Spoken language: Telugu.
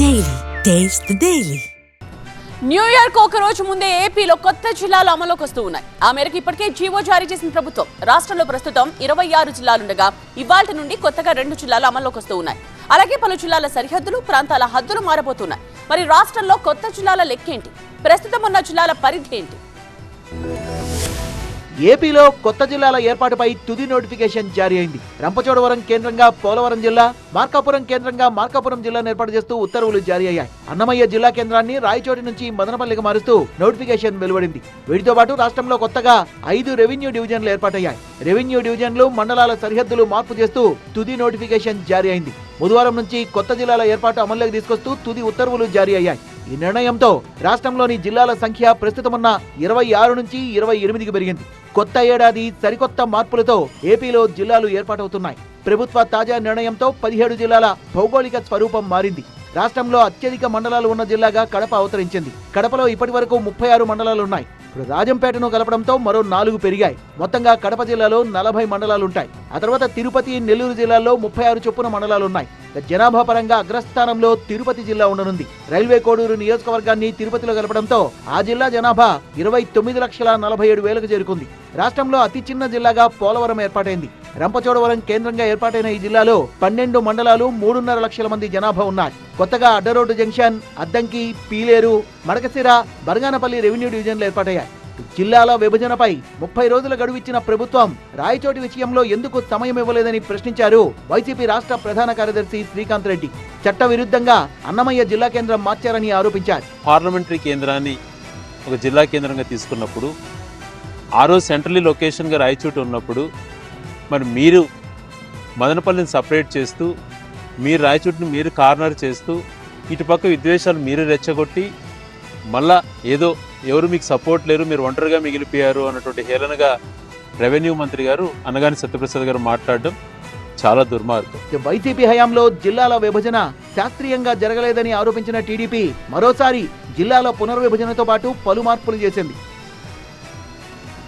Daily. Taste the Daily. New year కు ఒక రోజు ముందే ఏపీలో కొత్త జిల్లాలు అమలులోకి వస్తూ ఉన్నాయి. ఆ మేరకు ఇప్పటికే జీవో జారీ చేసిన ప్రభుత్వం. రాష్ట్రంలో ప్రస్తుతం 26 జిల్లాలుండగా ఇవాల్టి నుండి కొత్తగా 2 జిల్లాలు అమల్లోకి వస్తూ ఉన్నాయి. అలాగే పలు జిల్లాల సరిహద్దులు, ప్రాంతాల హద్దులు మారబోతున్నాయి. మరి రాష్ట్రంలో కొత్త జిల్లాల లెక్కేంటి? ప్రస్తుతం ఉన్న జిల్లాల పరిధి ఏంటి? ఏపీలో కొత్త జిల్లాల ఏర్పాటుపై తుది నోటిఫికేషన్ జారీ అయింది. రంపచోడవరం కేంద్రంగా పోలవరం జిల్లా, మార్కాపురం కేంద్రంగా మార్కాపురం జిల్లాను ఏర్పాటు చేస్తూ ఉత్తర్వులు జారీ అయ్యాయి. అన్నమయ్య జిల్లా కేంద్రాన్ని రాయచోటి నుంచి మదనపల్లికి మారుస్తూ నోటిఫికేషన్ వెలువడింది. వీటితో పాటు రాష్ట్రంలో కొత్తగా 5 రెవెన్యూ డివిజన్లు ఏర్పాటయ్యాయి. రెవెన్యూ డివిజన్లు, మండలాల సరిహద్దులు మార్పు చేస్తూ తుది నోటిఫికేషన్ జారీ అయింది. బుధవారం నుంచి కొత్త జిల్లాల ఏర్పాటు అమల్లోకి తీసుకొస్తూ తుది ఉత్తర్వులు జారీ అయ్యాయి. ఈ నిర్ణయంతో రాష్ట్రంలోని జిల్లాల సంఖ్య ప్రస్తుతమున్న 26 నుంచి 28కి పెరిగింది. కొత్త ఏడాది సరికొత్త మార్పులతో ఏపీలో జిల్లాలు ఏర్పాటవుతున్నాయి. ప్రభుత్వ తాజా నిర్ణయంతో 17 జిల్లాల భౌగోళిక స్వరూపం మారింది. రాష్ట్రంలో అత్యధిక మండలాలు ఉన్న జిల్లాగా కడప అవతరించింది. కడపలో ఇప్పటి వరకు 36 మండలాలున్నాయి. ఇప్పుడు రాజంపేటను కలపడంతో మరో 4 పెరిగాయి. మొత్తంగా కడప జిల్లాలో 40 మండలాలుంటాయి. ఆ తర్వాత తిరుపతి, నెల్లూరు జిల్లాల్లో 36 చొప్పున మండలాలున్నాయి. జనాభా పరంగా అగ్రస్థానంలో తిరుపతి జిల్లా ఉండనుంది. రైల్వే కోడూరు నియోజకవర్గాన్ని తిరుపతిలో కలపడంతో ఆ జిల్లా జనాభా 29,47,000కు చేరుకుంది. రాష్ట్రంలో అతి చిన్న జిల్లాగా పోలవరం ఏర్పాటైంది. రంపచోడవరం కేంద్రంగా ఏర్పాటైన ఈ జిల్లాలో 12 మండలాలు, 3.5 లక్షల మంది జనాభా ఉన్నారు. కొత్తగా అడ్డరోడ్డు జంక్షన్, అద్దంకి, పీలేరు, మడకసిర, బనగానపల్లి రెవెన్యూ డివిజన్లు ఏర్పాటయ్యాయి. జిల్లాల విభజనపై 30 రోజుల గడువు ఇచ్చిన ప్రభుత్వం రాయచోటి విషయంలో ఎందుకు సమయం ఇవ్వలేదని ప్రశ్నించారు వైసీపీ రాష్ట్ర ప్రధాన కార్యదర్శి శ్రీకాంత్ రెడ్డి. చట్ట విరుద్ధంగా అన్నమయ్య జిల్లా కేంద్రం మార్చారని ఆరోపించారు. పార్లమెంటరీ కేంద్రాన్ని ఒక జిల్లా కేంద్రంగా తీసుకున్నప్పుడు, ఆ రోజు సెంట్రల్లీ లొకేషన్గా రాయచోటి ఉన్నప్పుడు, మరి మీరు మదనపల్లిని సపరేట్ చేస్తూ, మీరు రాయచోటిని మీరు కార్నర్ చేస్తూ, ఇటుపక్క విద్వేషాలు మీరు రెచ్చగొట్టి, మళ్ళా ఏదో ఎవరు మీకు సపోర్ట్ లేరు, మీరు ఒంటరిగా మిగిలిపోయారు అన్నటువంటి హేళనగా రెవెన్యూ మంత్రి గారు అనగాని సత్యప్రసాద్ గారు మాట్లాడడం చాలా దుర్మార్గం. వైసీపీ హయాంలో జిల్లాల విభజన శాస్త్రీయంగా జరగలేదని ఆరోపించిన టీడీపీ మరోసారి జిల్లాల పునర్విభజనతో పాటు పలు మార్పులు చేసింది.